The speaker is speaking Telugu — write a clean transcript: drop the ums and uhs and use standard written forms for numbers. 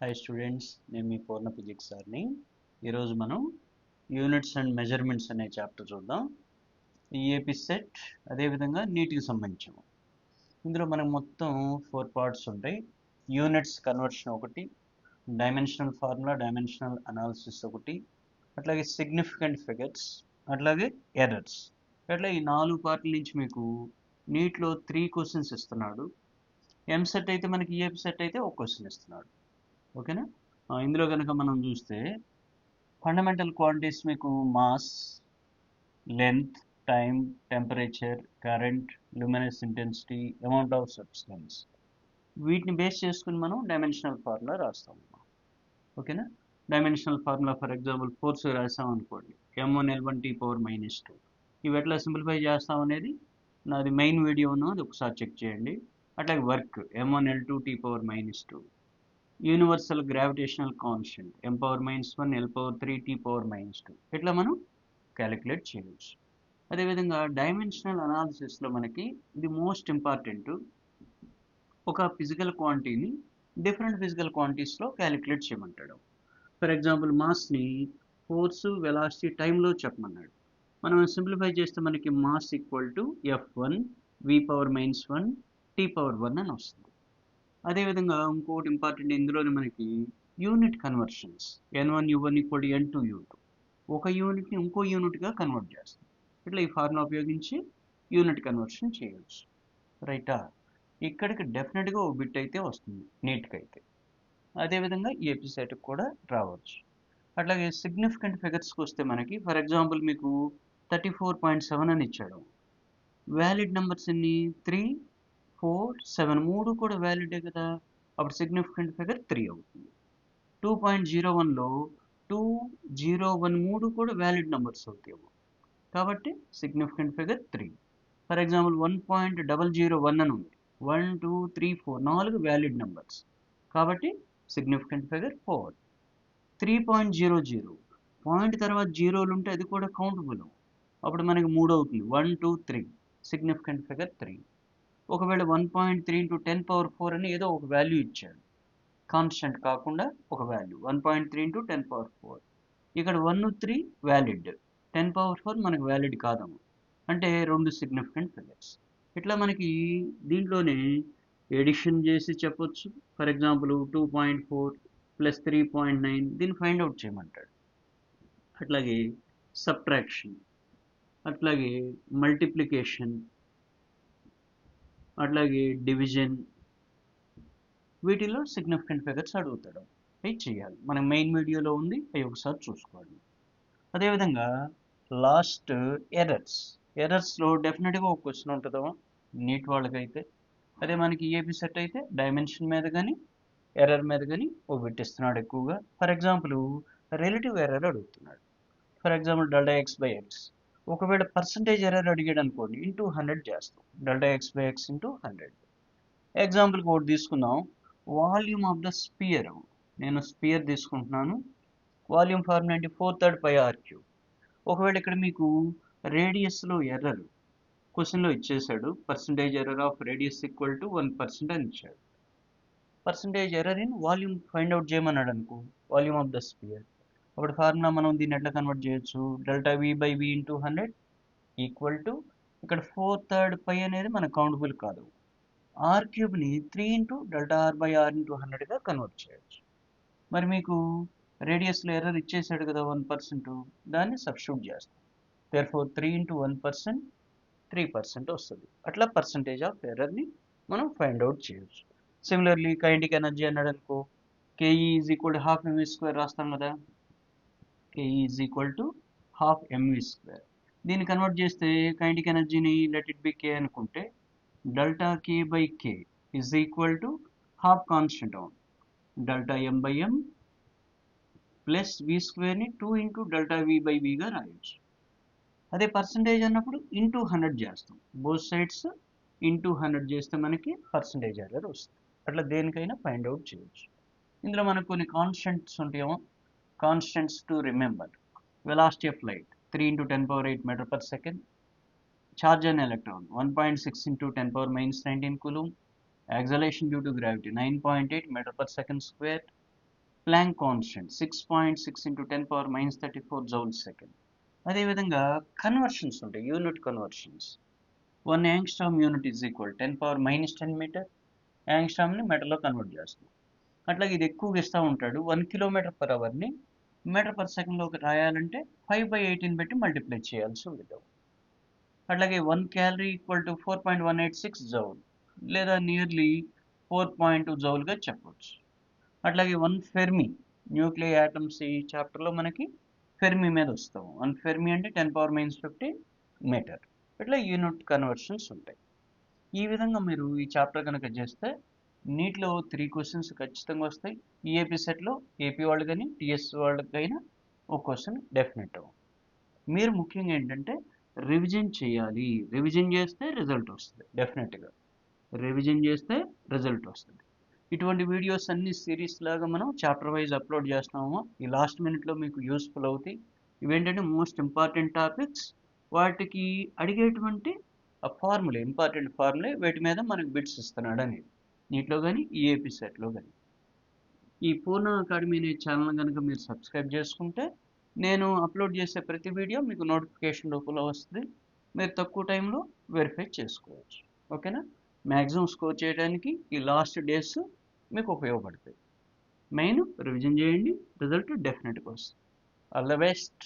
హాయ్ స్టూడెంట్స్, నేను మీ పూర్ణ ఫిజిక్స్ సార్ని. ఈరోజు మనం యూనిట్స్ అండ్ మెజర్మెంట్స్ అనే చాప్టర్ చూద్దాం. ఈఏపీ సెట్ అదేవిధంగా నీటికి సంబంధించాము. ఇందులో మనకు మొత్తం 4 పార్ట్స్ ఉంటాయి. యూనిట్స్ కన్వర్షన్ ఒకటి, డైమెన్షనల్ ఫార్ములా, డైమెన్షనల్ అనాలిసిస్ ఒకటి, అట్లాగే సిగ్నిఫికెంట్ ఫిగర్స్, అట్లాగే ఎర్రర్స్. అట్లా ఈ 4 పార్ట్ల నుంచి మీకు నీటిలో 3 క్వశ్చన్స్ ఇస్తున్నాడు. ఎంసెట్ అయితే మనకి ఈఏపీ సెట్ అయితే ఒక క్వశ్చన్ ఇస్తున్నాడు. ఓకేనా. ఇందులో కనుక మనం చూస్తే ఫండమెంటల్ క్వాంటిటీస్ మీకు mass, length, time, temperature, current, luminous intensity, amount of substance, వీటిని బేస్ చేసుకుని మనం డైమెన్షనల్ ఫార్ములా రాస్తాం. ఓకేనా. Dimensional formula for example force రాసాం అనుకోండి, m1L1T⁻². ఇవి ఎట్లా సింప్లిఫై చేస్తాం అనేది నాది మెయిన్ వీడియో ఉన్నది, ఒకసారి చెక్ చేయండి. అట్లాగే work m1L2T⁻², universal gravitational constant m⁻⁻1 L⁻3T⁻². ఇట్లా మనం క్యాలిక్యులేట్ చేయవచ్చు. అదేవిధంగా డైమెన్షనల్ అనాలిసిస్లో మనకి ఇది మోస్ట్ ఇంపార్టెంట్. ఒక ఫిజికల్ క్వాంటిటీని డిఫరెంట్ ఫిజికల్ క్వాంటిటీస్లో క్యాలిక్యులేట్ చేయమంటాడు. ఫర్ ఎగ్జాంపుల్ మాస్ని ఫోర్స్, వెలాసిటీ, టైంలో చెప్పమన్నాడు. మనం సింప్లిఫై చేస్తే మనకి mass equal to F1 V⁻⁻1 T⁻1 అని వస్తుంది. అదేవిధంగా ఇంకోటి ఇంపార్టెంట్, ఇందులోనే మనకి యూనిట్ కన్వర్షన్స్ N1U1 = N2U2, ఒక యూనిట్ని ఇంకో యూనిట్గా కన్వర్ట్ చేస్తాం. ఇట్లా ఈ ఫార్ములా ఉపయోగించి యూనిట్ కన్వర్షన్ చేయవచ్చు. రైటా. ఇక్కడికి డెఫినెట్గా ఒక బిట్ అయితే వస్తుంది నీట్కి అయితే. అదేవిధంగా ఈ ఎపిసెట్కి కూడా రావచ్చు. అట్లాగే సిగ్నిఫికెంట్ ఫిగర్స్కి వస్తే మనకి ఫర్ ఎగ్జాంపుల్ మీకు 34.7 అని ఇచ్చాడు. వ్యాలిడ్ నెంబర్స్ ఎన్ని? 3, 4, 7 మూడు కూడా వ్యాలిడే కదా. అప్పుడు సిగ్నిఫికెంట్ ఫిగర్ 3 అవుతుంది. 2.01లో 2, 0, 1 మూడు కూడా వ్యాలిడ్ నెంబర్స్ అవుతాయి. కాబట్టి సిగ్నిఫికెంట్ ఫిగర్ 3. ఫర్ ఎగ్జాంపుల్ 1.001 అని ఉంది. 1, 2, 3, 4 4 వ్యాలిడ్ నెంబర్స్, కాబట్టి సిగ్నిఫికెంట్ ఫిగర్ 4. 3.00 పాయింట్ తర్వాత జీరోలు ఉంటే అది కూడా కౌంటబుల్, అప్పుడు మనకి 3 అవుతుంది. 1, 2, 3 సిగ్నిఫికెంట్ ఫిగర్ 3. ఒకవేళ 1.3 × 10⁴ అని ఏదో ఒక వాల్యూ ఇచ్చాడు, కాన్స్టెంట్ కాకుండా ఒక వాల్యూ 1.3 × 10⁴. ఇక్కడ 1, 3 వ్యాలిడ్, 10⁴ మనకు వ్యాలిడ్ కాదము, అంటే 2 సిగ్నిఫికెంట్ ఫిగర్స్. ఇట్లా మనకి దీంట్లోనే ఎడిషన్ చేసి చెప్పొచ్చు. ఫర్ ఎగ్జాంపుల్ 2.4 + 3.9 దీన్ని ఫైండ్ అవుట్ చేయమంటాడు. అట్లాగే సబ్ట్రాక్షన్, అట్లాగే మల్టిప్లికేషన్, అట్లాగే డివిజన్, వీటిలో సిగ్నిఫికెంట్ ఫిగర్స్ అడుగుతాడు. అవి చేయాలి, మన మెయిన్ వీడియోలో ఉంది, అవి ఒకసారి చూసుకోండి. అదేవిధంగా లాస్ట్ ఎర్రర్స్లో డెఫినెట్గా ఒక క్వశ్చన్ ఉంటుందో నీట్ వాళ్ళకైతే. అదే మనకి ఈఏపీ సెట్ అయితే డైమెన్షన్ మీద కానీ ఎర్రర్ మీద కానీ ఒక పెట్టిస్తున్నాడు ఎక్కువగా. ఫర్ ఎగ్జాంపుల్ రిలేటివ్ ఎర్రర్ అడుగుతున్నాడు. For example ΔX/X. ఒకవేళ పర్సంటేజ్ ఎర్రర్ అడిగాడు అనుకోండి, ఇంటూ 100 చేస్తాం. ΔX/X × 100. ఎగ్జాంపుల్కి ఒకటి తీసుకుందాం. వాల్యూమ్ ఆఫ్ ద స్పియర్, నేను స్పియర్ తీసుకుంటున్నాను. వాల్యూమ్ ఫార్ములా ఏంటి? 4/3 πr³. ఒకవేళ ఇక్కడ మీకు రేడియస్లో ఎర్రర్ క్వశ్చన్లో ఇచ్చేసాడు, percentage error of radius equal to 1% అని ఇచ్చాడు. Percentage error in volume find out చేయమన్నాడు అనుకో, వాల్యూమ్ ఆఫ్ ద స్పియర్. అప్పుడు ఫార్ములా మనం దీన్ని ఎట్లా కన్వర్ట్ చేయొచ్చు? ΔV/V × 100 ఈక్వల్ టు, ఇక్కడ 4/3 π అనేది మన కౌంటబుల్ కాదు, r³ 3 × Δr/r × 100గా కన్వర్ట్ చేయొచ్చు. మరి మీకు రేడియస్లో ఎర్రర్ ఇచ్చేసాడు కదా 1%, దాన్ని సబ్స్టిట్యూట్ చేస్తాం. దేర్ఫోర్ 3 × 1% 3% వస్తుంది. అట్లా పర్సంటేజ్ ఆఫ్ ఎర్రర్ని మనం ఫైండ్ అవుట్ చేయొచ్చు. సిమిలర్లీ కైనెటిక్ ఎనర్జీ అన్నాడు అనుకో, KE = ½ mv² రాస్తాం కదా. KE = ½ mv². దీన్ని కన్వర్ట్ చేస్తే కైనెటిక్ ఎనర్జీని లెట్ ఇట్ బి K అనుకుంటే, ΔK/K = ½ కాన్స్టెంట్ అవును, ΔM/m ప్లస్ v²ని 2 × ΔV/Vగా రాయొచ్చు. అదే పర్సంటేజ్ అన్నప్పుడు ఇంటూ 100 చేస్తాం, బోత్ సైడ్స్ ఇంటూ 100 చేస్తే మనకి పర్సంటేజ్ ఎర్రర్ వస్తుంది. అట్లా దేనికైనా ఫైండ్ అవుట్ చేయొచ్చు. ఇందులో మనకు కొన్ని కాన్స్టెంట్స్ ఉంటాయేమో. Constants to remember: velocity of light 3 × 10⁸ m/s, charge an electron 1.6 × 10⁻⁻19 coulomb, acceleration due to gravity 9.8 m/s², Planck constant 6.6 into 10⁻³ joule second. అదేవిధంగా కన్వర్షన్స్ ఉంటాయి, unit conversions. 1 angstrom unit is equal 10⁻10 metre. యాంగ్స్ట్రామ్ని మీటర్లో కన్వర్ట్ చేస్తాం. అట్లాగే ఇది ఎక్కువగా ఇస్తూ ఉంటాడు. 1 km/hని మీటర్ పర్ సెకండ్లోకి రాయాలంటే 5/18 పెట్టి మల్టిప్లై చేయాల్సి ఉంటుంది. అట్లాగే 1 క్యాలరీ ఈక్వల్ టు 4.186 జౌల్ లేదా నియర్లీ 4.2 జౌల్గా చెప్పవచ్చు. అట్లాగే 1 ఫెర్మి, న్యూక్లియర్ యాటమ్స్ ఈ చాప్టర్లో మనకి ఫెర్మి మీద వస్తాం. 1 ఫెర్మి అంటే 10⁻⁻50 మీటర్. ఇట్లా యూనిట్ కన్వర్షన్స్ ఉంటాయి. ఈ విధంగా మీరు ఈ చాప్టర్ కనుక చేస్తే నీటిలో 3 క్వశ్చన్స్ ఖచ్చితంగా వస్తాయి. ఈఏపీ సెట్లో ఏపీ వాళ్ళు కానీ టీఎస్ వాళ్ళకైనా ఒక క్వశ్చన్ డెఫినెట్. మీరు ముఖ్యంగా ఏంటంటే రివిజన్ చేయాలి. రివిజన్ చేస్తే రిజల్ట్ వస్తుంది. డెఫినెట్గా రివిజన్ చేస్తే రిజల్ట్ వస్తుంది. ఇటువంటి వీడియోస్ అన్ని సిరీస్ లాగా మనం చాప్టర్ వైజ్ అప్లోడ్ చేస్తున్నాము. ఈ లాస్ట్ మినిట్లో మీకు యూస్ఫుల్ అవుతాయి. ఇవేంటంటే మోస్ట్ ఇంపార్టెంట్ టాపిక్స్. వాటికి అడిగేటువంటి ఆ ఫార్ములే, ఇంపార్టెంట్ ఫార్ములే, వీటి మీద మనకు బిట్స్ ఇస్తున్నాడు అనేది నీటిలో కానీ ఈఏపీ సెట్లో కానీ. ఈ పూర్ణ అకాడమీ అనే ఛానల్ కనుక మీరు సబ్స్క్రైబ్ చేసుకుంటే నేను అప్లోడ్ చేసే ప్రతి వీడియో మీకు నోటిఫికేషన్ రూపంలో వస్తుంది. మీరు తక్కువ టైంలో వెరిఫై చేసుకోవచ్చు. ఓకేనా? మ్యాక్సిమం స్కోర్ చేయడానికి ఈ లాస్ట్ డేస్ మీకు ఉపయోగపడతాయి. మెయిన్ రివిజన్ చేయండి, రిజల్ట్ డెఫినెట్గా వస్తుంది. All the best.